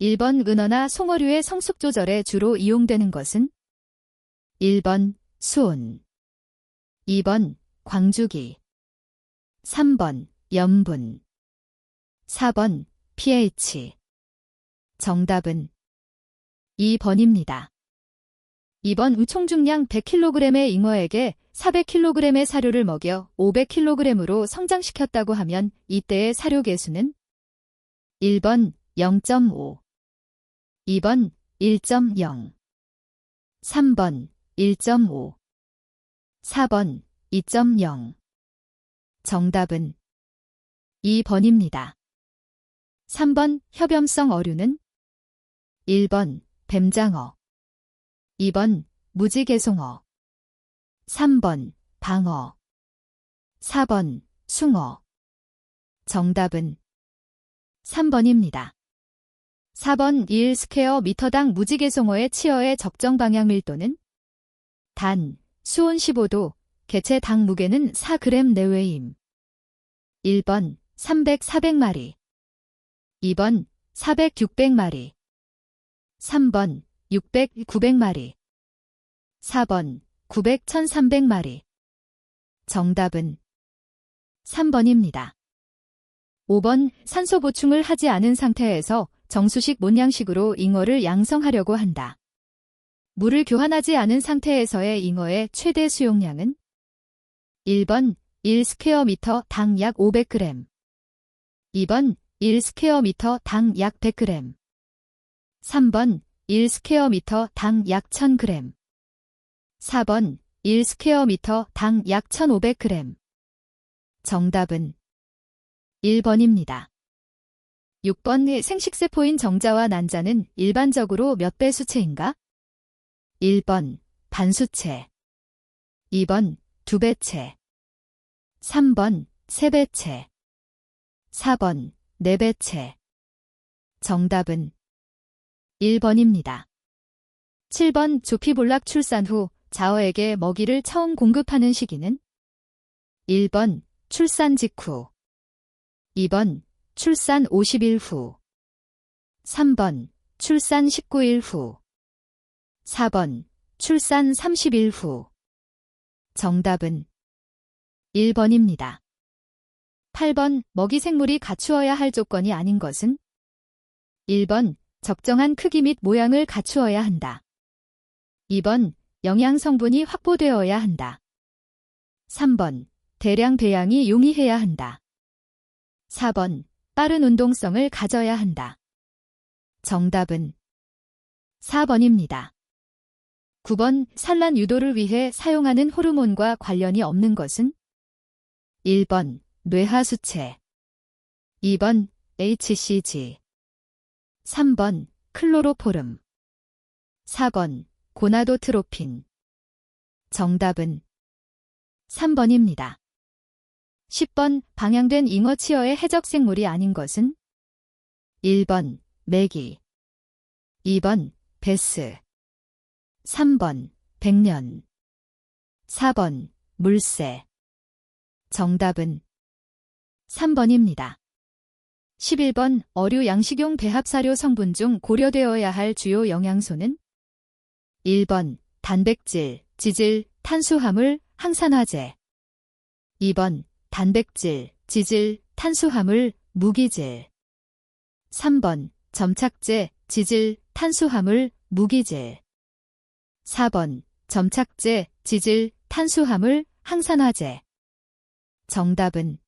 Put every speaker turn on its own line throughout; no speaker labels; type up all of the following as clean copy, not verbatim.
1번 은어나 송어류의 성숙 조절에 주로 이용되는 것은? 1번 수온, 2번 광주기, 3번 염분, 4번 pH. 정답은 2번입니다. 2번 총중량 100kg의 잉어에게 400kg의 사료를 먹여 500kg으로 성장시켰다고 하면 이때의 사료 개수는? 1번 0.5, 2번 1.0, 3번 1.5, 4번 2.0. 정답은 2번입니다. 3번 협염성 어류는? 1번 뱀장어, 2번 무지개송어, 3번 방어, 4번 숭어. 정답은 3번입니다. 4번 1스퀘어미터당 무지개송어의 치어의 적정 방향 밀도는? 단, 수온 15도, 개체 당 무게는 4g 내외임. 1번 300, 400마리, 2번 400, 600마리, 3번 600, 900마리, 4번 900, 1300마리. 정답은 3번입니다. 5번 산소 보충을 하지 않은 상태에서 정수식 못양식으로 잉어를 양성하려고 한다. 물을 교환하지 않은 상태에서의 잉어의 최대 수용량은? 1번 1스퀘어미터 당 약 500g, 2번 1스퀘어미터 당 약 100g, 3번 1스퀘어미터 당 약 1000g, 4번 1스퀘어미터 당 약 1500g. 정답은 1번입니다. 6번 생식세포인 정자와 난자는 일반적으로 몇 배 수체인가? 1번 반수체, 2번 2배체, 3번 3배체, 4번 4배체. 정답은 1번입니다. 7번 조피볼락 출산 후 자어에게 먹이를 처음 공급하는 시기는? 1번 출산 직후, 2번 출산 50일 후, 3번 출산 19일 후, 4번 출산 30일 후. 정답은 1번입니다. 8번 먹이 생물이 갖추어야 할 조건이 아닌 것은? 1번 적정한 크기 및 모양을 갖추어야 한다. 2번 영양 성분이 확보되어야 한다. 3번 대량 배양이 용이해야 한다. 4번 빠른 운동성을 가져야 한다. 정답은 4번입니다. 9번 산란 유도를 위해 사용하는 호르몬과 관련이 없는 것은? 1번 뇌하수체, 2번 HCG, 3번 클로로포름, 4번 고나도트로핀. 정답은 3번입니다. 10번 방양된 잉어 치어의 해적생물이 아닌 것은? 1번 메기, 2번 베스, 3번 백년, 4번 물새. 정답은 3번입니다. 11번 어류 양식용 배합사료 성분 중 고려되어야 할 주요 영양소는? 1번 단백질, 지질, 탄수화물, 항산화제, 2번 단백질, 지질, 탄수화물, 무기질, 3번 점착제, 지질, 탄수화물, 무기질, 4번 점착제, 지질, 탄수화물, 항산화제. 정답은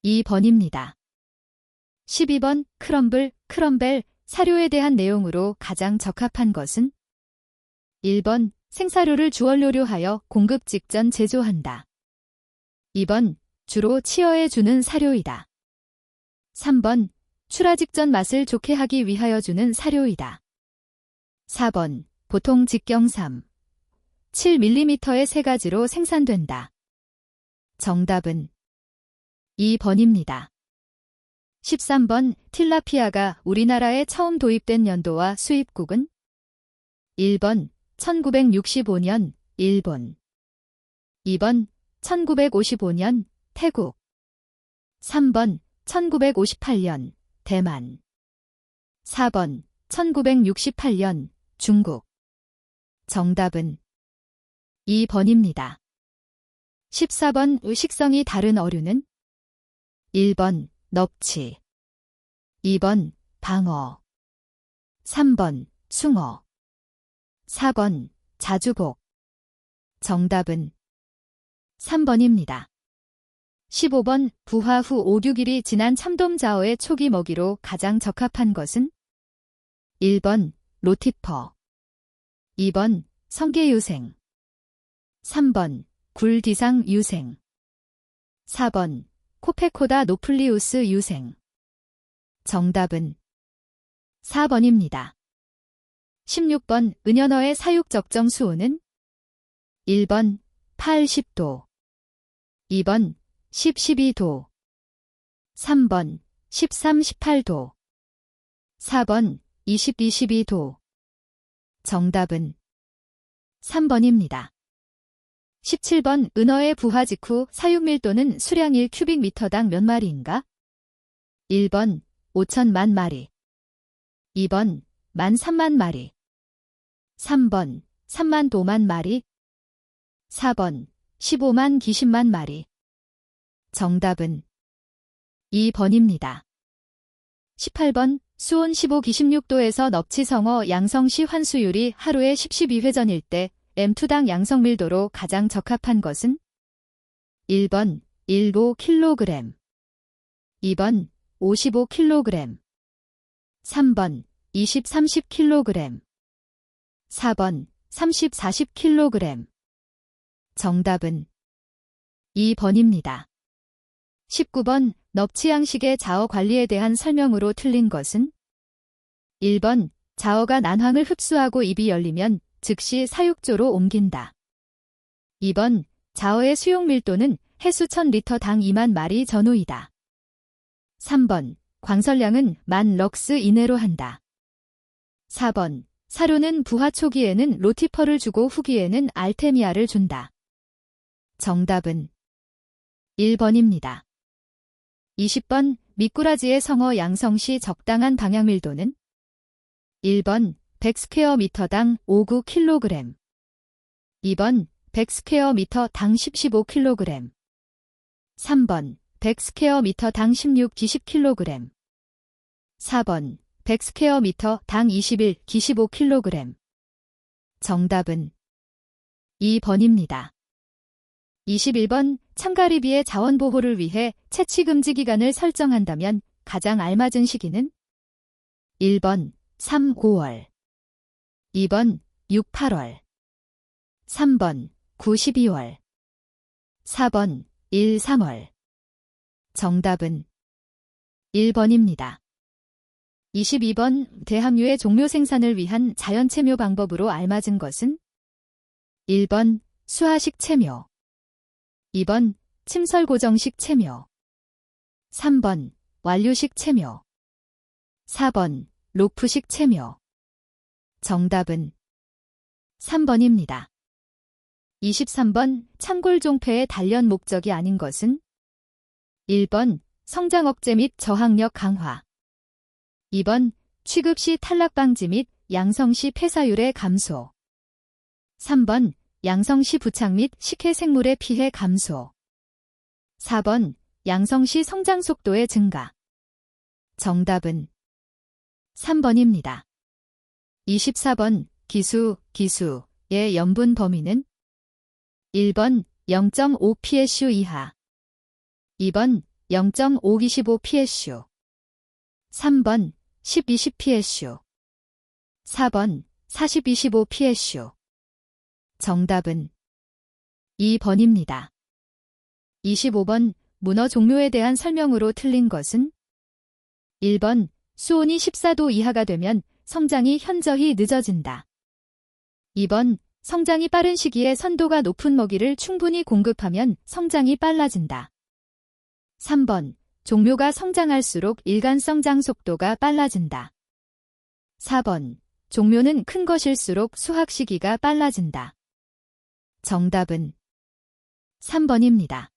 2번입니다. 12번 크럼벨, 사료에 대한 내용으로 가장 적합한 것은? 1번 생사료를 주원료로 공급 직전 제조한다. 2번 주로 치어에 주는 사료이다. 3번 출하 직전 맛을 좋게 하기 위하여 주는 사료이다. 4번 보통 직경삼, 7mm의 세 가지로 생산된다. 정답은 2번입니다. 13번 틸라피아가 우리나라에 처음 도입된 연도와 수입국은? 1번 1965년 일본, 2번 1955년 태국, 3번 1958년 대만. 4번 1968년 중국. 정답은 2번입니다. 14번 식성이 다른 어류는 1번 넙치, 2번 방어, 3번 숭어, 4번 자주복. 정답은 3번입니다. 15번 부화 후 5-6일이 지난 참돔자어의 초기 먹이로 가장 적합한 것은 1번 로티퍼, 2번 성게유생, 3번 굴디상 유생, 4번 코페코다 노플리우스 유생. 정답은 4번입니다. 16번 은연어의 사육 적정 수온은 1번 80도, 2번 12도, 3번 13-18도, 4번 20-22도. 정답은 3번입니다. 17번 은어의 부화 직후 사육 밀도는 수량 1큐빅미터당 몇 마리인가? 1번 5천만 마리, 2번 13,000만 마리, 3번 32,000만 마리, 4번 15만 기십만 마리. 정답은 2번입니다. 18번 수온 15-16도에서 넙치성어 양성시 환수율이 하루에 10-12회전일 때 M2당 양성밀도로 가장 적합한 것은 1번 15kg, 2번 55kg, 3번 20-30kg, 4번 30-40kg. 정답은 2번입니다. 19번 넙치 양식의 자어 관리에 대한 설명으로 틀린 것은 1번 자어가 난황을 흡수하고 입이 열리면 즉시 사육조로 옮긴다. 2번 자어의 수용 밀도는 해수 1000리터당 2만 마리 전후이다. 3번 광설량은 10,000 럭스 이내로 한다. 4번 사료는 부화 초기에는 로티퍼를 주고 후기에는 알테미아를 준다. 정답은 1번입니다. 20번 미꾸라지의 성어 양성시 적당한 방향밀도는 1번 100스퀘어미터당 59kg, 2번 100스퀘어미터당 10-15kg, 3번 100스퀘어미터당 16-20kg, 4번 100스퀘어미터당 21-25kg. 정답은 2번입니다. 21번 참가리비의 자원보호를 위해 채취 금지 기간을 설정한다면 가장 알맞은 시기는 1번 3-5월, 2번 6-8월, 3번 9-12월, 4번 1-3월. 정답은 1번입니다. 22번 대함유의 종묘 생산을 위한 자연체묘 방법으로 알맞은 것은 1번 수하식 체묘, 2번 침설고정식 체묘, 3번 완류식 체묘, 4번 로프식 체묘. 정답은 3번입니다. 23번 참골종패의 단련 목적이 아닌 것은 1번 성장 억제 및 저항력 강화, 2번 취급 시 탈락 방지 및 양성 시 폐사율의 감소, 3번 양성 시 부착 및 식해 생물의 피해 감소, 4번 양성 시 성장 속도의 증가. 정답은 3번입니다. 24번 기수의 염분 범위는 1번 0.5psu 이하, 2번 0.525psu, 3번 10-20psu, 4번 40-25psu. 정답은 2번입니다. 25번 문어 종묘에 대한 설명으로 틀린 것은 1번 수온이 14도 이하가 되면 성장이 현저히 늦어진다. 2번 성장이 빠른 시기에 선도가 높은 먹이를 충분히 공급하면 성장이 빨라진다. 3번 종묘가 성장할수록 일관성 장 속도가 빨라진다. 4번 종묘는 큰 것일수록 수확 시기가 빨라진다. 정답은 3번입니다.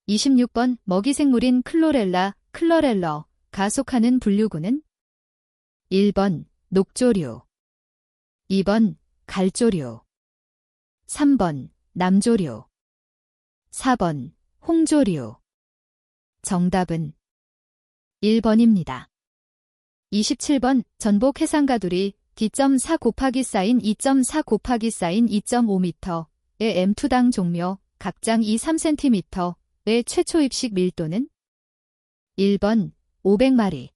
26번 먹이 생물인 클로렐라가 속하는 분류구는 1번 녹조류, 2번 갈조류, 3번 남조류, 4번 홍조류. 정답은 1번입니다. 27번 전복 해상가두리 D.4 곱하기 사인 2.4 곱하기 사인 2.5m의 M2당 종묘 각장 2-3cm의 최초 입식 밀도는 1번 500마리,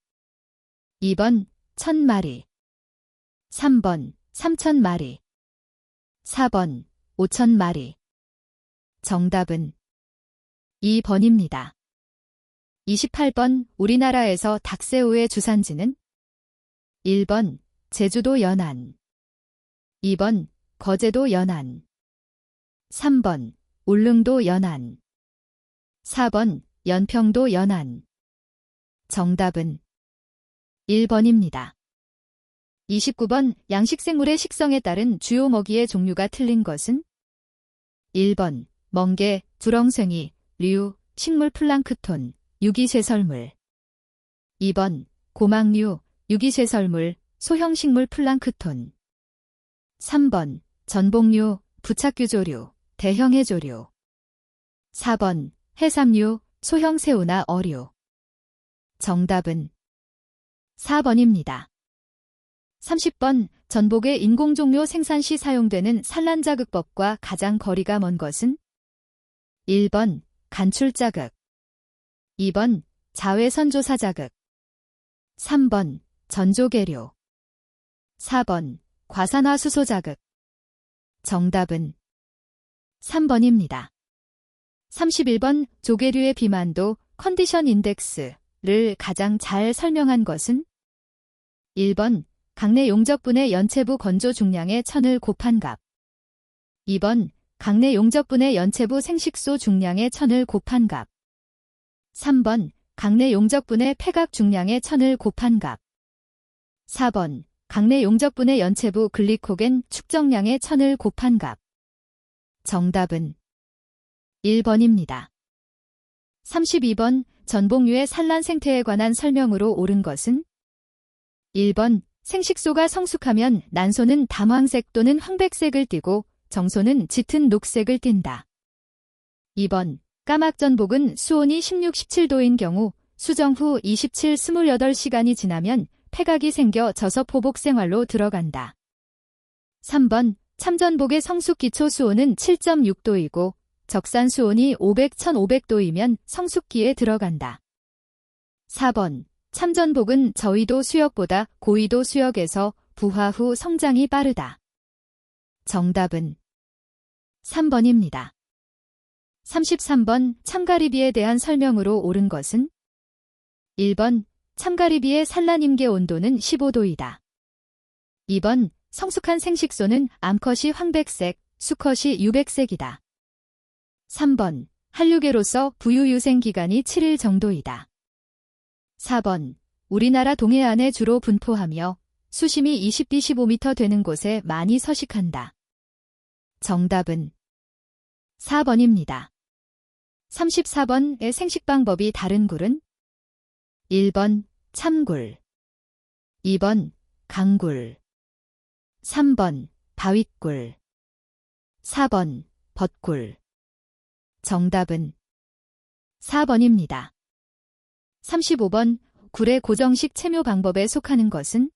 2번 1000마리, 3번 3000마리, 4번 5000마리. 정답은 2번입니다. 28번 우리나라에서 닭새우의 주산지는 1번 제주도 연안, 2번 거제도 연안, 3번 울릉도 연안, 4번 연평도 연안. 정답은 1번입니다. 29번 양식생물의 식성에 따른 주요 먹이의 종류가 틀린 것은 1번 멍게, 두렁생이, 류, 식물 플랑크톤, 유기쇄설물. 2번 고막류, 유기쇄설물, 소형식물 플랑크톤. 3번 전복류, 부착규조류, 대형해조류. 4번 해삼류, 소형 새우나 어류. 정답은 4번입니다. 30번 전복의 인공종료 생산 시 사용되는 산란자극법과 가장 거리가 먼 것은 1번 간출자극, 2번 자외선조사자극, 3번 전조계류, 4번 과산화수소자극. 정답은 3번입니다. 31번 조계류의 비만도 컨디션 인덱스를 가장 잘 설명한 것은 1번 강내 용적분의 연체부 건조 중량의 1000을 곱한 값, 2번 강내 용적분의 연체부 생식소 중량의 1000을 곱한 값, 3번 강내 용적분의 폐각 중량의 1000을 곱한 값, 4번 강내 용적분의 연체부 글리코겐 축적량의 1000을 곱한 값. 정답은 1번입니다. 32번 전복류의 산란 생태에 관한 설명으로 옳은 것은 1번 생식소가 성숙하면 난소는 담황색 또는 황백색을 띠고 정소는 짙은 녹색을 띈다. 2번 까막전복은 수온이 16, 17도인 경우 수정 후 27, 28시간이 지나면 폐각이 생겨 저섭호복 생활로 들어간다. 3번 참전복의 성숙 기초 수온은 7.6도이고 적산 수온이 500, 1500도이면 성숙기에 들어간다. 4번 참전복은 저위도 수역보다 고위도 수역에서 부화 후 성장이 빠르다. 정답은 3번입니다. 33번 참가리비에 대한 설명으로 옳은 것은 1번 참가리비의 산란 임계 온도는 15도이다. 2번 성숙한 생식소는 암컷이 황백색, 수컷이 유백색이다. 3번 한류계로서 부유 유생 기간이 7일 정도이다. 4번 우리나라 동해안에 주로 분포하며 수심이 20-15m 되는 곳에 많이 서식한다. 정답은 4번입니다. 34번의 생식 방법이 다른 굴은 1번 참굴, 2번 강굴, 3번 바윗굴, 4번 벗굴. 정답은 4번입니다. 35번 굴의 고정식 체묘 방법에 속하는 것은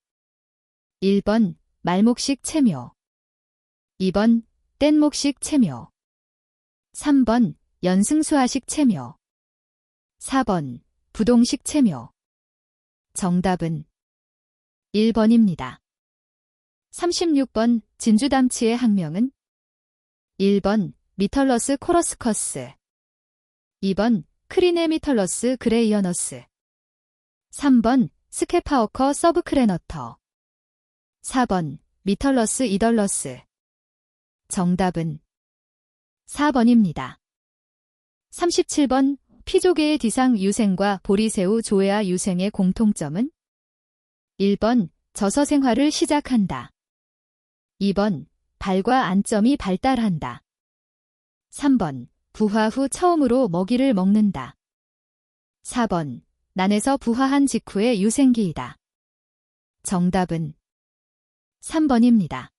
1번 말목식 체묘, 2번 뗏목식 체묘, 3번 연승수화식 체묘, 4번 부동식 체묘. 정답은 1번입니다. 36번 진주담치의 학명은 1번 미털러스 코러스커스, 2번 크리네미털러스 그레이어너스, 3번 스케파워커 서브크레너터, 4번 미털러스 이덜러스. 정답은 4번입니다. 37번 피조개의 디상 유생과 보리새우 조회아 유생의 공통점은 1번 저서 생활을 시작한다. 2번 발과 안점이 발달한다. 3번 부화 후 처음으로 먹이를 먹는다. 4번 난에서 부화한 직후의 유생기이다. 정답은 3번입니다.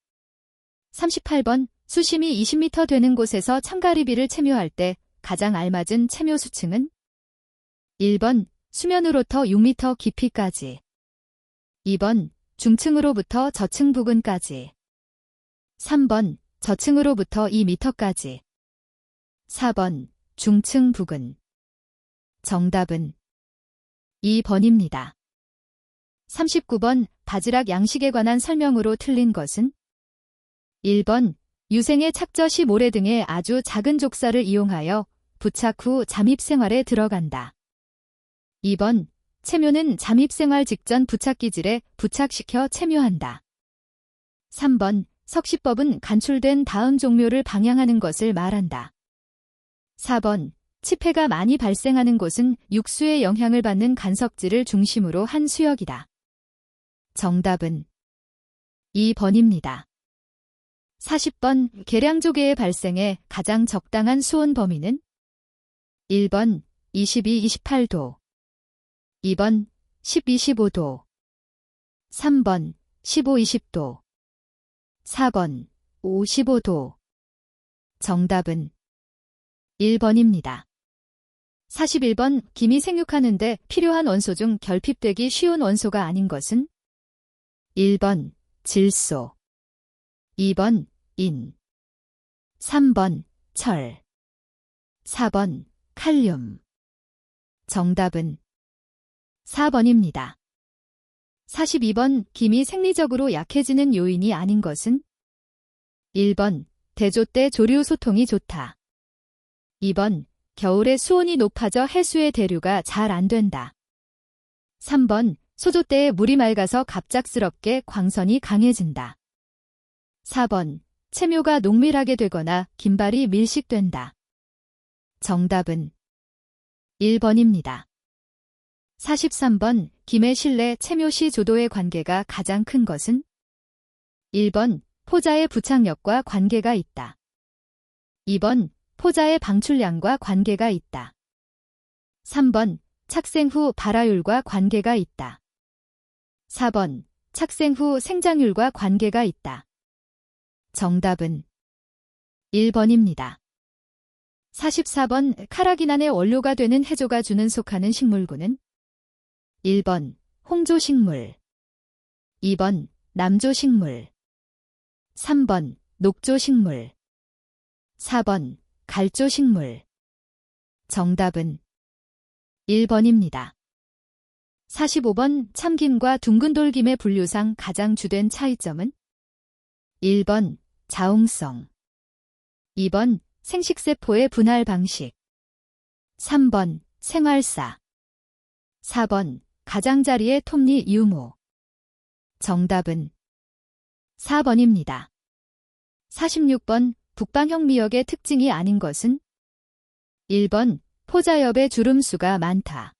38번 수심이 20m 되는 곳에서 참가리비를 채묘할 때 가장 알맞은 채묘 수층은 1번 수면으로부터 6m 깊이까지 2번 중층으로부터 저층 부근까지 3번 저층으로부터 2m까지 4번 중층 부근 정답은 2번입니다. 39번 바지락 양식에 관한 설명으로 틀린 것은 1번 유생의 착젓이 모래 등의 아주 작은 족사를 이용하여 부착 후 잠입생활에 들어간다. 2번 채묘는 잠입생활 직전 부착기질에 부착시켜 채묘한다. 3번 석시법은 간출된 다음 종묘를 방향하는 것을 말한다. 4번 치패가 많이 발생하는 곳은 육수의 영향을 받는 간석지를 중심으로 한 수역이다. 정답은 2번입니다. 40번 계량조개의 발생에 가장 적당한 수온 범위는 1번 22-28도 2번 10-25도 3번 15-20도 4번 55도 정답은 1번입니다. 41번 김이 생육하는데 필요한 원소 중 결핍되기 쉬운 원소가 아닌 것은 1번 질소 2번 인 3번 철 4번 칼륨 정답은 4번입니다. 42번 김이 생리적으로 약해지는 요인이 아닌 것은 1번 대조 때 조류 소통이 좋다. 2번 겨울에 수온이 높아져 해수의 대류가 잘 안 된다. 3번 소조 때에 물이 맑아서 갑작스럽게 광선이 강해진다. 4번 채묘가 농밀하게 되거나 김발이 밀식된다. 정답은 1번입니다. 43번 김의 실내 채묘 시 조도의 관계가 가장 큰 것은 1번 포자의 부착력과 관계가 있다. 2번 포자의 방출량과 관계가 있다. 3번 착생 후 발화율과 관계가 있다. 4번 착생 후 생장률과 관계가 있다. 정답은 1번입니다. 44번 카라기난의 원료가 되는 해조가 주는 속하는 식물군은 1번 홍조식물 2번 남조식물 3번 녹조식물 4번 갈조식물 정답은 1번입니다. 45번 참김과 둥근돌김의 분류상 가장 주된 차이점은 1번 자웅성 2번 생식세포의 분할 방식 3번 생활사 4번 가장자리의 톱니 유무 정답은 4번입니다. 46번 북방형 미역의 특징이 아닌 것은 1번 포자엽의 주름수가 많다.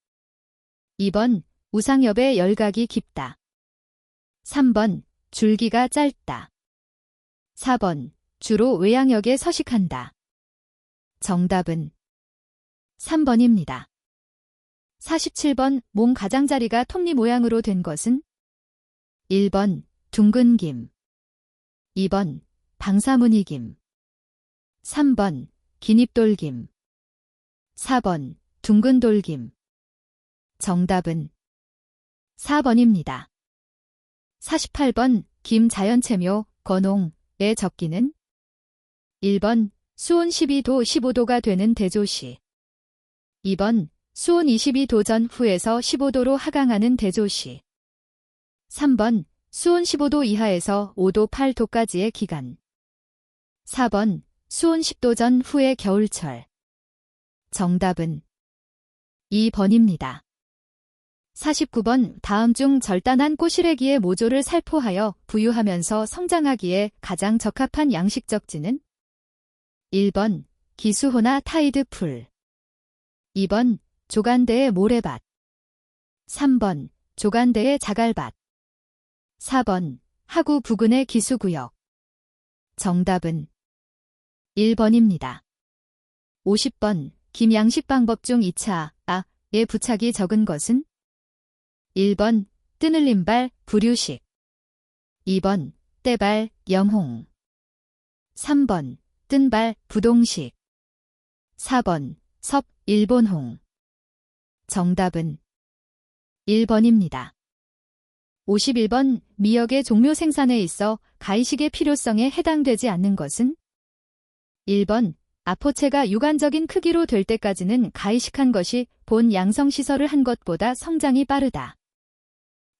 2번 우상엽의 열각이 깊다. 3번 줄기가 짧다. 4번 주로 외양역에 서식한다. 정답은 3번입니다. 47번 몸 가장자리가 톱니 모양으로 된 것은 1번 둥근김 2번 방사무늬김 3번 기닙돌김 4번 둥근돌김 정답은 4번입니다. 48번 김 자연채묘 건홍의 적기는 1번 수온 12도 15도가 되는 대조시 2번 수온 22도 전 후에서 15도로 하강하는 대조시 3번 수온 15도 이하에서 5도 8도까지의 기간 4번 수온 10도 전 후의 겨울철 정답은 2번입니다. 49번 다음 중 절단한 꼬시래기의 모조를 살포하여 부유하면서 성장하기에 가장 적합한 양식적지는 1번 기수호나 타이드풀 2번 조간대의 모래밭 3번 조간대의 자갈밭 4번 하구 부근의 기수구역 정답은 1번입니다. 50번 김 양식 방법 중 2차 의 부착이 적은 것은 1번 뜨늘림발 부류식 2번 떼발, 염홍. 3번 뜬발, 부동식. 4번 섭, 일본홍. 정답은 1번입니다. 51번 미역의 종묘 생산에 있어 가이식의 필요성에 해당되지 않는 것은? 1번 아포체가 유관적인 크기로 될 때까지는 가이식한 것이 본 양성시설을 한 것보다 성장이 빠르다.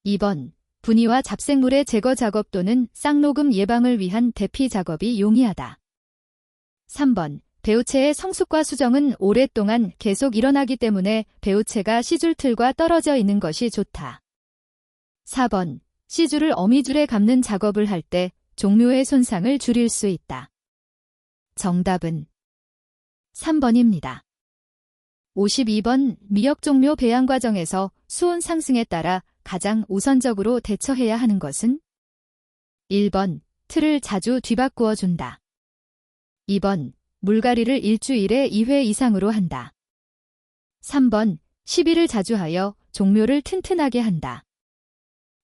2번 분이와 잡생물의 제거 작업 또는 쌍녹음 예방을 위한 대피 작업이 용이하다. 3번 배우체의 성숙과 수정은 오랫동안 계속 일어나기 때문에 배우체가 씨줄틀과 떨어져 있는 것이 좋다. 4번 씨줄을 어미줄에 감는 작업을 할 때 종묘의 손상을 줄일 수 있다. 정답은 3번입니다. 52번 미역 종묘 배양 과정에서 수온 상승에 따라 가장 우선적으로 대처해야 하는 것은? 1번 틀을 자주 뒤바꾸어 준다. 2번 물갈이를 일주일에 2회 이상으로 한다. 3번 시비를 자주 하여 종묘를 튼튼하게 한다.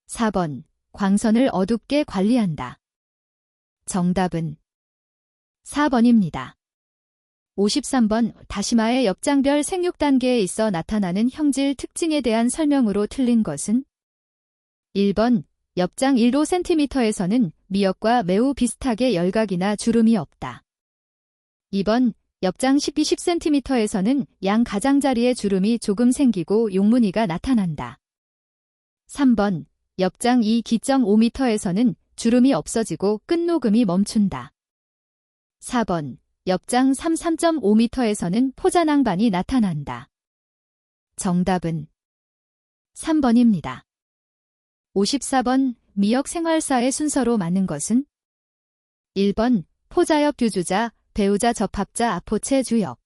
4번 광선을 어둡게 관리한다. 정답은 4번입니다. 53번 다시마의 엽장별 생육 단계에 있어 나타나는 형질 특징에 대한 설명으로 틀린 것은? 1번 엽장 1cm에서는 미역과 매우 비슷하게 열각이나 주름이 없다. 2번 엽장 12cm에서는 양 가장자리에 주름이 조금 생기고 용무늬가 나타난다. 3번 엽장 2.5m에서는 주름이 없어지고 끝녹음이 멈춘다. 4번 엽장 3.5m에서는 포자낭반이 나타난다. 정답은 3번입니다. 54번 미역 생활사의 순서로 맞는 것은? 1번 포자엽 유주자, 배우자 접합자 아포체 주역.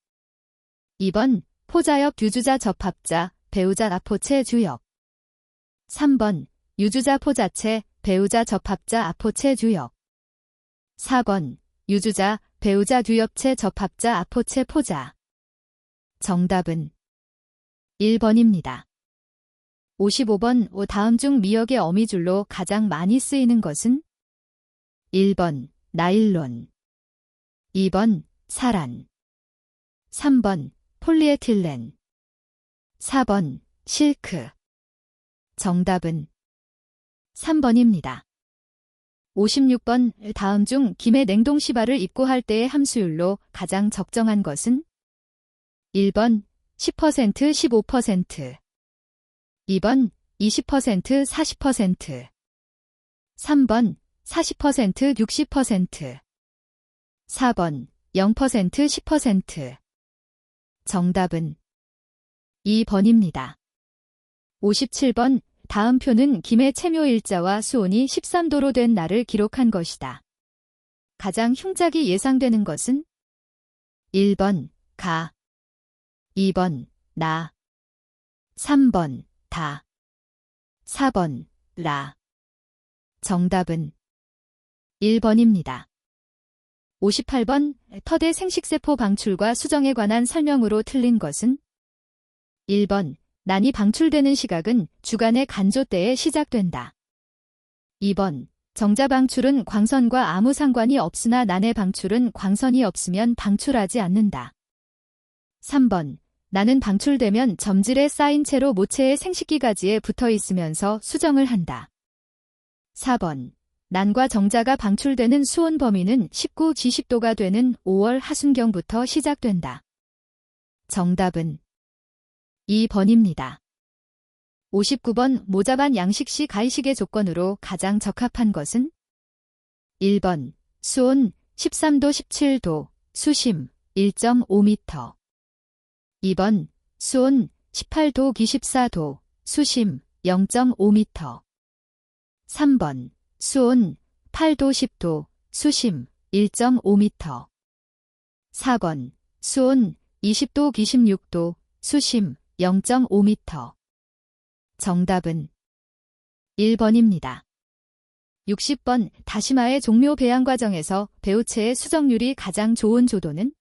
2번 포자엽 유주자 접합자, 배우자 아포체 주역. 3번 유주자 포자체, 배우자 접합자 아포체 주역. 4번 유주자, 배우자 뒤엽체 접합자 아포체 포자. 정답은 1번입니다. 55번 다음 중 미역의 어미줄로 가장 많이 쓰이는 것은? 1번 나일론. 2번 사란. 3번 폴리에틸렌. 4번 실크. 정답은 3번입니다. 56번 다음 중 김의 냉동시발을 입고할 때의 함수율로 가장 적정한 것은? 1번 10% 15%. 2번 20% 40%. 3번 40% 60%. 4번 0% 10%. 정답은 2번입니다. 57번 다음 표는 김의 체묘일자와 수온이 13도로 된 날을 기록한 것이다. 가장 흉작이 예상되는 것은? 1번 가. 2번 나. 3번 다. 4번 라. 정답은 1번입니다. 58번 터대 생식세포 방출과 수정에 관한 설명으로 틀린 것은? 1번 난이 방출되는 시각은 주간의 간조 때에 시작된다. 2번 정자 방출은 광선과 아무 상관이 없으나 난의 방출은 광선이 없으면 방출하지 않는다. 3번 난은 방출되면 점질에 쌓인 채로 모체의 생식기가지에 붙어 있으면서 수정을 한다. 4번 난과 정자가 방출되는 수온 범위는 19-20도가 되는 5월 하순경부터 시작된다. 정답은 2번입니다. 59번 모자반 양식 시 가이식의 조건으로 가장 적합한 것은? 1번 수온 13도 17도, 수심 1.5m. 2번 수온 18도 24도, 수심 0.5m. 3번 수온 8도 10도, 수심 1.5m. 4번 수온 20도 26도, 수심 0.5m. 정답은 1번입니다. 60번 다시마의 종묘 배양 과정에서 배우체의 수정률이 가장 좋은 조도는?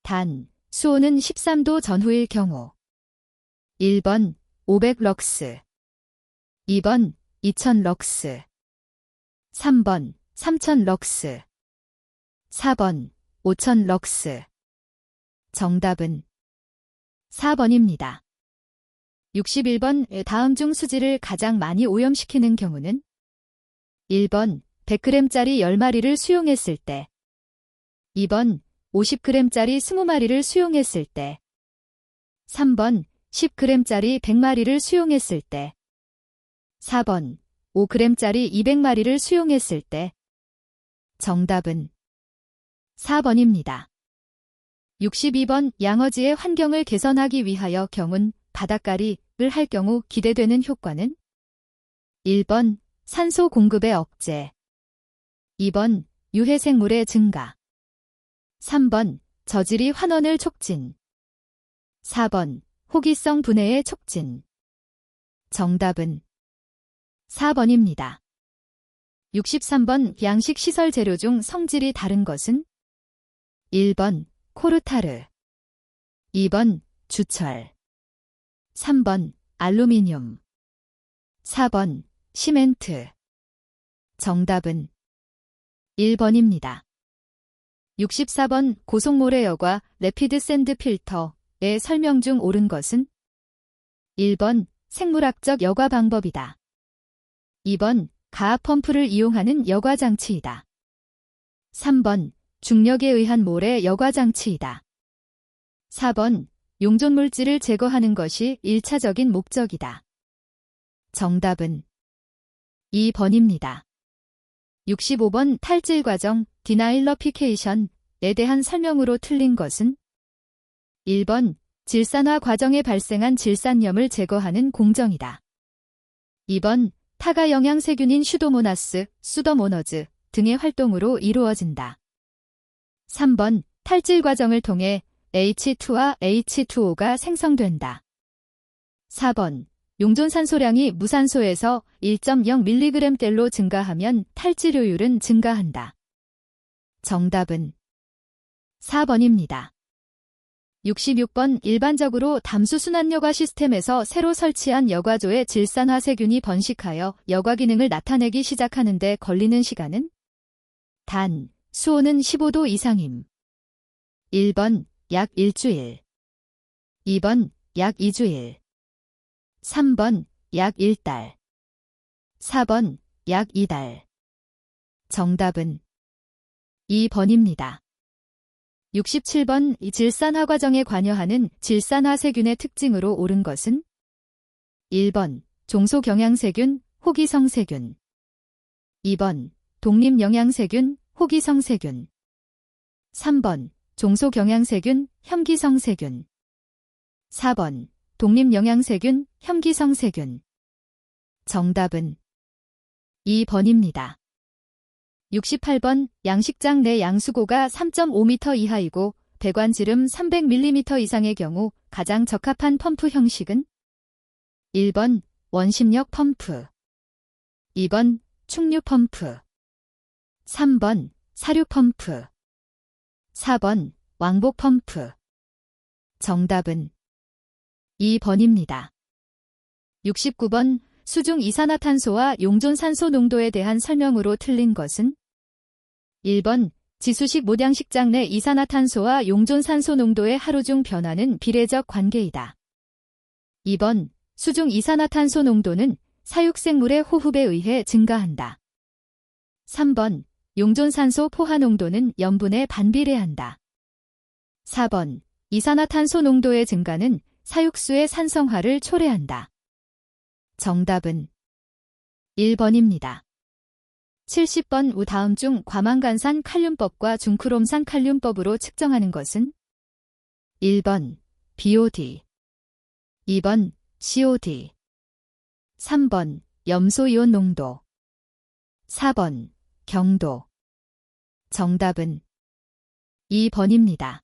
단, 수온은 13도 전후일 경우. 1번 500럭스. 2번 2000럭스. 3번 3000 럭스. 4번 5000 럭스. 정답은 4번입니다. 61번 다음 중 수지를 가장 많이 오염시키는 경우는 1번 100g짜리 10마리를 수용했을 때, 2번 50g짜리 20마리를 수용했을 때, 3번 10g짜리 100마리를 수용했을 때, 4번 5g짜리 200마리를 수용했을 때. 정답은 4번입니다. 62번 양어지의 환경을 개선하기 위하여 경운, 바닷가리를 할 경우 기대되는 효과는 1번 산소 공급의 억제, 2번 유해생물의 증가, 3번 저질이 환원을 촉진, 4번 호기성 분해의 촉진. 정답은 4번입니다. 63번 양식 시설 재료 중 성질이 다른 것은 1번 코르타르, 2번 주철, 3번 알루미늄, 4번 시멘트. 정답은 1번입니다. 64번 고속모래여과 레피드 샌드 필터의 설명 중 옳은 것은 1번 생물학적 여과 방법이다. 2번 가압 펌프를 이용하는 여과 장치이다. 3번 중력에 의한 모래 여과 장치이다. 4번 용존 물질을 제거하는 것이 1차적인 목적이다. 정답은 2번입니다. 65번 탈질 과정 디나일러피케이션에 대한 설명으로 틀린 것은 1번 질산화 과정에 발생한 질산염을 제거하는 공정이다. 2번 타가 영양세균인 슈도모나스, 수더모너즈 등의 활동으로 이루어진다. 3번 탈질 과정을 통해 H2와 H2O가 생성된다. 4번 용존산소량이 무산소에서 1.0mg대로 증가하면 탈질효율은 증가한다. 정답은 4번입니다. 66번 일반적으로 담수순환여과 시스템에서 새로 설치한 여과조에 질산화 세균이 번식하여 여과 기능을 나타내기 시작하는데 걸리는 시간은? 단, 수온은 15도 이상임. 1번 약 일주일, 2번 약 2주일, 3번 약 1달, 4번 약 2달. 정답은 2번입니다. 67번 질산화 과정에 관여하는 질산화 세균의 특징으로 옳은 것은 1번 종소경향세균, 호기성세균, 2번 독립영양세균, 호기성세균, 3번 종소경향세균, 혐기성세균, 4번 독립영양세균, 혐기성세균. 정답은 2번입니다. 68번 양식장 내 양수고가 3.5m 이하이고 배관지름 300mm 이상의 경우 가장 적합한 펌프 형식은 1번 원심력 펌프, 2번 충류 펌프, 3번 사류 펌프, 4번 왕복 펌프. 정답은 2번입니다. 69번 수중 이산화탄소와 용존산소 농도에 대한 설명으로 틀린 것은 1번 지수식 모량식장 내 이산화탄소와 용존산소 농도의 하루 중 변화는 비례적 관계이다. 2번 수중 이산화탄소 농도는 사육생물의 호흡에 의해 증가한다. 3번 용존산소 포화 농도는 염분에 반비례한다. 4번 이산화탄소 농도의 증가는 사육수의 산성화를 초래한다. 정답은 1번입니다. 70번 우 다음 중 과망간산 칼륨법과 중크롬산 칼륨법으로 측정하는 것은 1번 BOD, 2번 COD, 3번 염소이온 농도, 4번 경도. 정답은 2번입니다.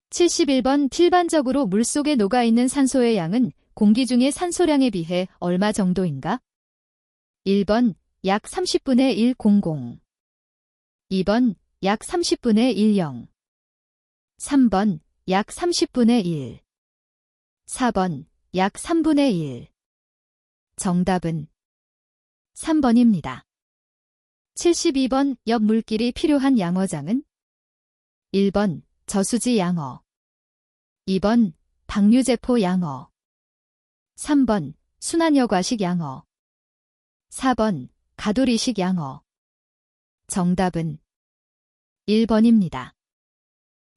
71번 일반적으로 물속에 녹아있는 산소의 양은 공기 중의 산소량에 비해 얼마 정도인가? 1번 약 30분의 1 00, 2번 약 30분의 1 0, 3번 약 30분의 1, 4번 약 3분의 1. 정답은 3번입니다. 72번 옆 물길이 필요한 양어장은 1번 저수지 양어, 2번 박류제포 양어, 3번 순환여과식 양어, 4번 가두리식 양어. 정답은 1번입니다.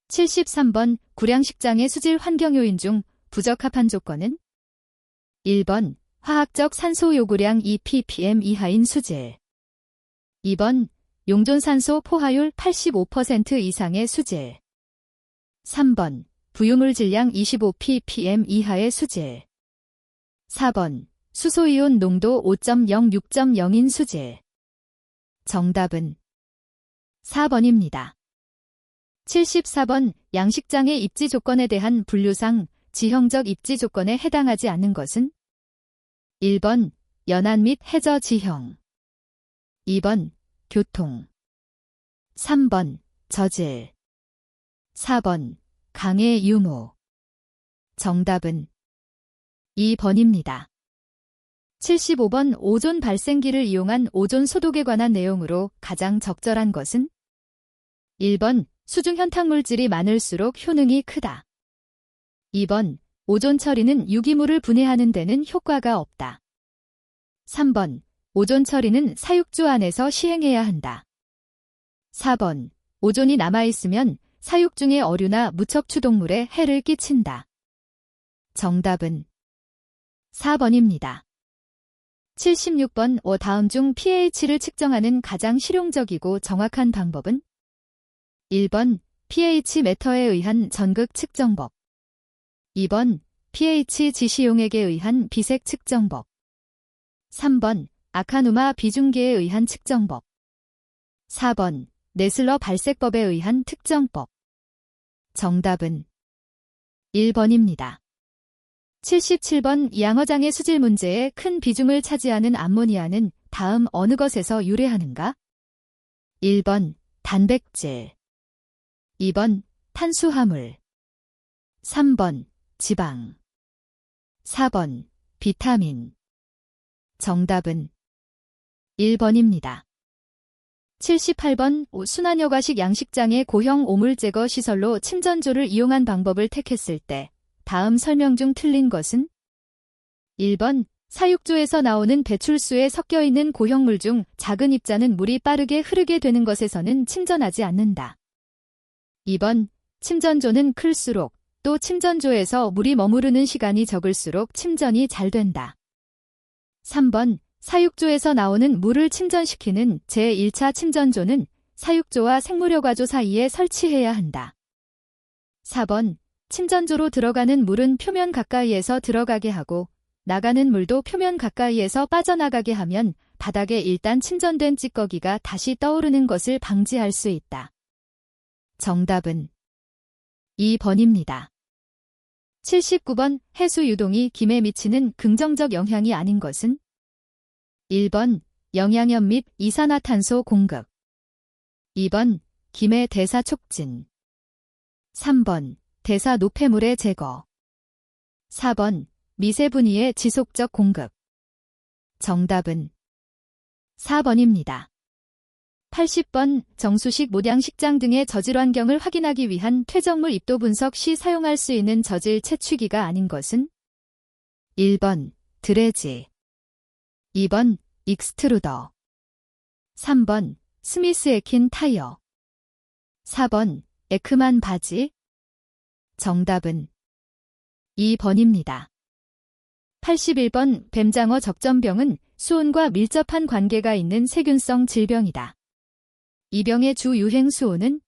73번 구량식장의 수질 환경 요인 중 부적합한 조건은 1번 화학적 산소 요구량 2ppm 이하인 수질, 2번 용존산소 포화율 85% 이상의 수질, 3번 부유물 질량 25ppm 이하의 수질, 4번 수소이온 농도 5.0, 6.0인 수질. 정답은 4번입니다. 74번 양식장의 입지 조건에 대한 분류상 지형적 입지 조건에 해당하지 않는 것은 1번 연안 및 해저 지형, 2번 교통, 3번 저질, 4번 강의 유무. 정답은 2번입니다. 75번 오존 발생기를 이용한 오존 소독에 관한 내용으로 가장 적절한 것은 1번 수중 현탕 물질이 많을수록 효능이 크다. 2번 오존 처리는 유기물을 분해하는 데는 효과가 없다. 3번 오존 처리는 사육주 안에서 시행해야 한다. 4번 오존이 남아있으면 사육 중의 어류나 무척추 동물에 해를 끼친다. 정답은 4번입니다. 76번 다음 중 pH를 측정하는 가장 실용적이고 정확한 방법은 1번 pH 메터에 의한 전극 측정법, 2번 pH 지시용액에 의한 비색 측정법, 3번 아카누마 비중계에 의한 측정법, 4번 네슬러 발색법에 의한 특정법. 정답은 1번입니다. 77번 양어장의 수질 문제에 큰 비중을 차지하는 암모니아는 다음 어느 것에서 유래하는가? 1번 단백질, 2번 탄수화물, 3번 지방, 4번 비타민. 정답은 1번입니다. 78번 순환여과식 양식장의 고형 오물 제거 시설로 침전조를 이용한 방법을 택했을 때 다음 설명 중 틀린 것은 1번 사육조에서 나오는 배출수에 섞여있는 고형물 중 작은 입자는 물이 빠르게 흐르게 되는 것에서는 침전하지 않는다. 2번 침전조는 클수록 또 침전조에서 물이 머무르는 시간이 적을수록 침전이 잘 된다. 3번 사육조에서 나오는 물을 침전시키는 제1차 침전조는 사육조와 생물여과조 사이에 설치해야 한다. 4번 침전조로 들어가는 물은 표면 가까이에서 들어가게 하고 나가는 물도 표면 가까이에서 빠져나가게 하면 바닥에 일단 침전된 찌꺼기가 다시 떠오르는 것을 방지할 수 있다. 정답은 2번입니다. 79번 해수 유동이 김에 미치는 긍정적 영향이 아닌 것은 1번 영양염 및 이산화탄소 공급, 2번 김의 대사 촉진, 3번 대사 노폐물의 제거, 4번 미세분이의 지속적 공급. 정답은 4번입니다. 80번 정수식 모량식장 등의 저질 환경을 확인하기 위한 퇴적물 입도 분석 시 사용할 수 있는 저질 채취기가 아닌 것은 1번 드레지, 2번 익스트루더, 3번 스미스 에킨 타이어, 4번 에크만 바지. 정답은 2번입니다. 81번 뱀장어 적점병은 수온과 밀접한 관계가 있는 세균성 질병이다. 이 병의 주 유행 수온은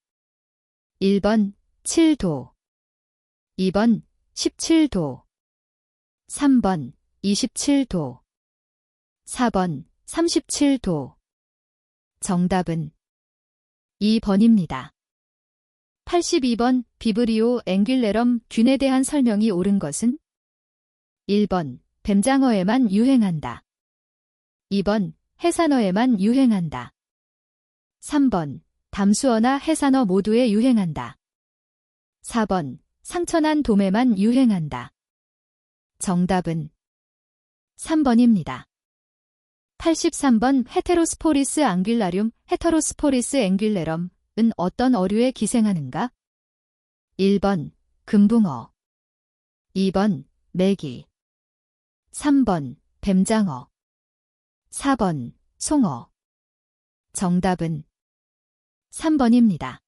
1번 7도, 2번 17도, 3번 27도, 4번 37도. 정답은 2번입니다. 82번 비브리오 앵귤레럼 균에 대한 설명이 옳은 것은 1번 뱀장어에만 유행한다. 2번 해산어에만 유행한다. 3번 담수어나 해산어 모두에 유행한다. 4번 상처난 돔에만 유행한다. 정답은 3번입니다. 83번 헤테로스포리스 앙귤라륨, 헤테로스포리스 앵귤레럼은 어떤 어류에 기생하는가? 1번 금붕어, 2번 메기, 3번 뱀장어, 4번 송어. 정답은 3번입니다.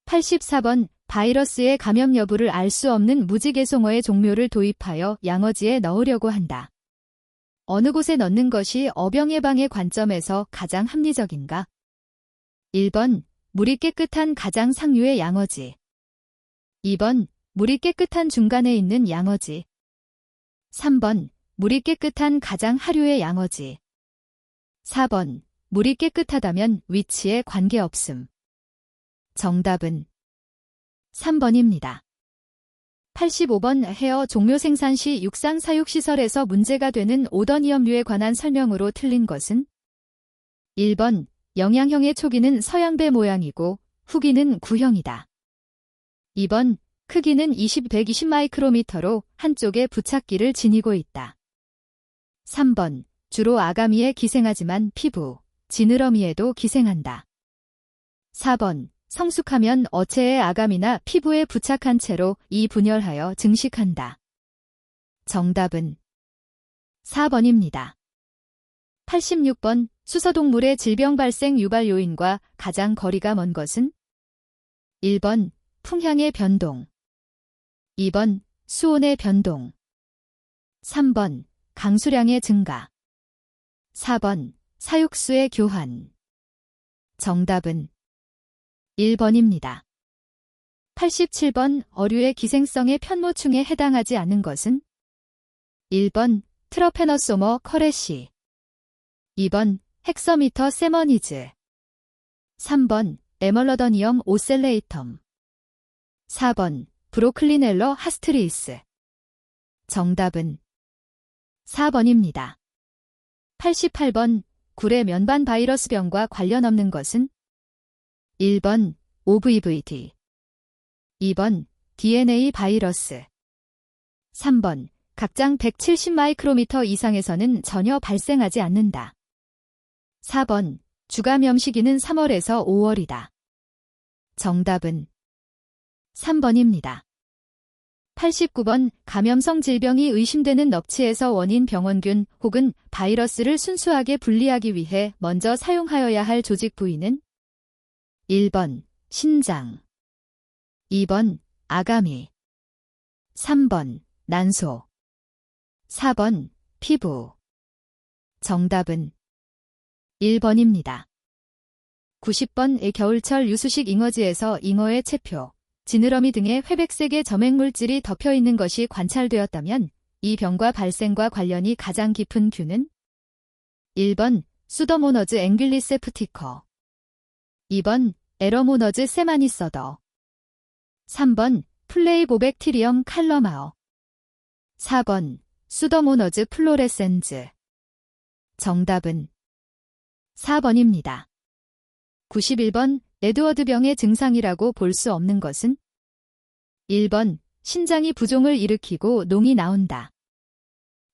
84번 바이러스의 감염 여부를 알 수 없는 무지개송어의 종묘를 도입하여 양어지에 넣으려고 한다. 어느 곳에 넣는 것이 어병 예방의 관점에서 가장 합리적인가? 1번 물이 깨끗한 가장 상류의 양어지, 2번 물이 깨끗한 중간에 있는 양어지, 3번 물이 깨끗한 가장 하류의 양어지, 4번 물이 깨끗하다면 위치에 관계없음. 정답은 3번입니다. 85번 헤어 종묘 생산 시 육상 사육시설에서 문제가 되는 오더니엄류에 관한 설명으로 틀린 것은? 1번 영양형의 초기는 서양배 모양이고 후기는 구형이다. 2번 크기는 120 마이크로미터로 한쪽에 부착기를 지니고 있다. 3번 주로 아가미에 기생하지만 피부, 지느러미에도 기생한다. 4번 성숙하면 어체의 아가미나 피부에 부착한 채로 이 분열하여 증식한다. 정답은 4번입니다. 86번 수서동물의 질병 발생 유발 요인과 가장 거리가 먼 것은? 1번 풍향의 변동, 2번 수온의 변동, 3번 강수량의 증가, 4번 사육수의 교환. 정답은 1번입니다. 87번 어류의 기생성의 편모충에 해당하지 않은 것은? 1번 트러페너소머 커레시, 2번 헥서미터 세머니즈, 3번 에멀러더니엄 오셀레이텀, 4번 브로클리넬러 하스트리스. 정답은 4번입니다. 88번 굴의 면반 바이러스병과 관련 없는 것은? 1번 OVVD, 2번 DNA 바이러스, 3번 각장 170 마이크로미터 이상에서는 전혀 발생하지 않는다. 4번 주감염 시기는 3월에서 5월이다. 정답은 3번입니다. 89번 감염성 질병이 의심되는 넙치에서 원인 병원균 혹은 바이러스를 순수하게 분리하기 위해 먼저 사용하여야 할 조직 부위는? 1번 신장, 2번 아가미, 3번 난소, 4번 피부. 정답은 1번입니다. 90번 겨울철 유수식 잉어지에서 잉어의 체표, 지느러미 등의 회백색의 점액물질이 덮여있는 것이 관찰되었다면 이 병과 발생과 관련이 가장 깊은 균은? 1번 수더모너즈 앵귤리세프티커, 2번 에러모너즈 세마니서더, 3번 플레이보백티리엄 칼러마어, 4번 수더모너즈 플로레센즈. 정답은 4번입니다. 91번 에드워드병의 증상이라고 볼 수 없는 것은? 1번 신장이 부종을 일으키고 농이 나온다.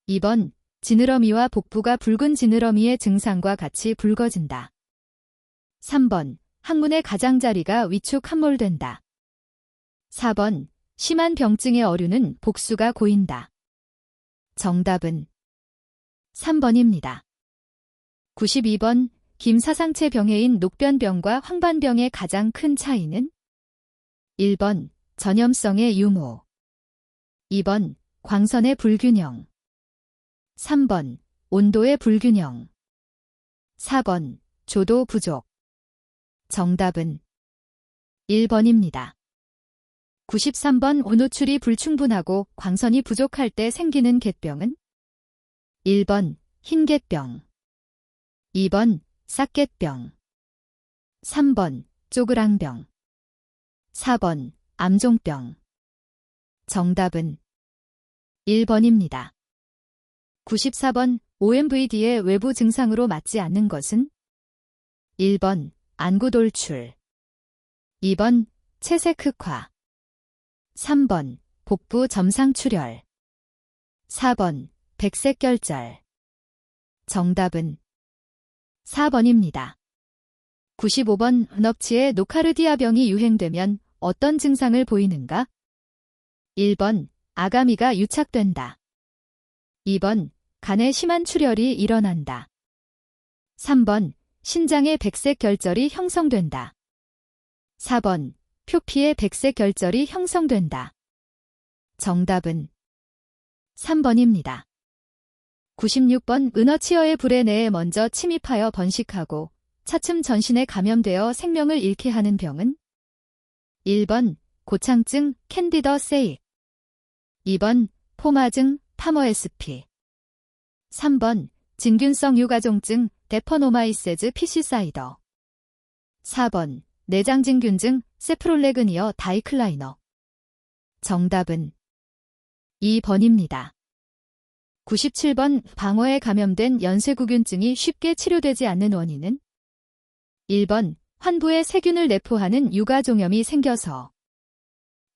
2번 지느러미와 복부가 붉은 지느러미의 증상과 같이 붉어진다. 3번 항문의 가장자리가 위축 함몰된다. 4번 심한 병증의 어류는 복수가 고인다. 정답은 3번입니다. 92번 김사상체 병해인 녹변병과 황반병의 가장 큰 차이는? 1번 전염성의 유무, 2번 광선의 불균형, 3번 온도의 불균형, 4번 조도 부족. 정답은 1번입니다. 93번 온노출이 불충분하고 광선이 부족할 때 생기는 갯병은? 1번 흰갯병, 2번 싹갯병, 3번 쪼그랑병, 4번 암종병. 정답은 1번입니다. 94번 OMVD의 외부 증상으로 맞지 않는 것은? 1번 안구돌출, 2번 채색 흑화, 3번 복부 점상출혈, 4번 백색결절. 정답은 4번입니다. 95번 넙치의 노카르디아 병이 유행되면 어떤 증상을 보이는가? 1번 아가미가 유착된다. 2번 간에 심한 출혈이 일어난다. 3번 신장에 백색 결절이 형성된다. 4번 표피에 백색 결절이 형성된다. 정답은 3번입니다. 96번 은어치어의 불에 내에 먼저 침입하여 번식하고 차츰 전신에 감염되어 생명을 잃게 하는 병은? 1번 고창증 캔디더 세이, 2번 포마증 파머에스피, 3번 진균성 유가종증 데퍼노마이세즈 피시사이더, 4번 내장진균증 세프롤레그니어 다이클라이너. 정답은 2번입니다. 97번 방어에 감염된 연쇄구균증이 쉽게 치료되지 않는 원인은? 1번 환부에 세균을 내포하는 유가종염이 생겨서,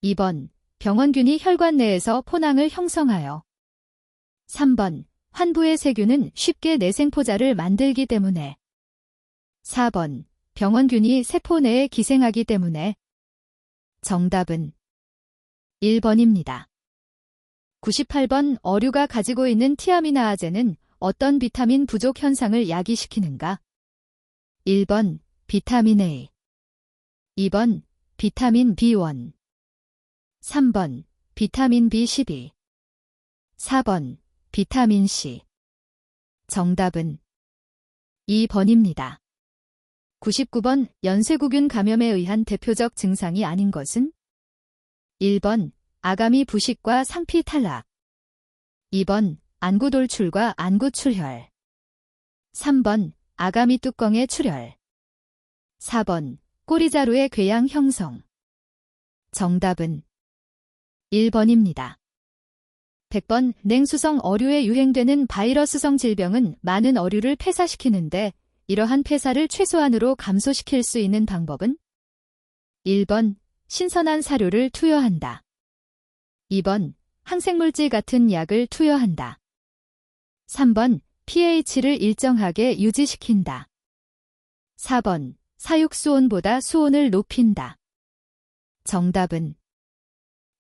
2번 병원균이 혈관 내에서 포낭을 형성하여, 3번 환부의 세균은 쉽게 내생포자를 만들기 때문에, 4번 병원균이 세포 내에 기생하기 때문에. 정답은 1번입니다. 98번 어류가 가지고 있는 티아미나아제는 어떤 비타민 부족 현상을 야기시키는가? 1번 비타민 A, 2번 비타민 B1, 3번 비타민 B12, 4번 비타민 C. 정답은 2번입니다. 99번 연쇄구균 감염에 의한 대표적 증상이 아닌 것은? 1번 아가미 부식과 상피 탈락, 2번 안구 돌출과 안구 출혈, 3번 아가미 뚜껑의 출혈, 4번 꼬리자루의 궤양 형성. 정답은 1번입니다. 100번 냉수성 어류에 유행되는 바이러스성 질병은 많은 어류를 폐사시키는데 이러한 폐사를 최소한으로 감소시킬 수 있는 방법은? 1번 신선한 사료를 투여한다. 2번 항생물질 같은 약을 투여한다. 3번 pH를 일정하게 유지시킨다. 4번 사육수온보다 수온을 높인다. 정답은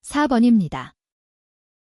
4번입니다.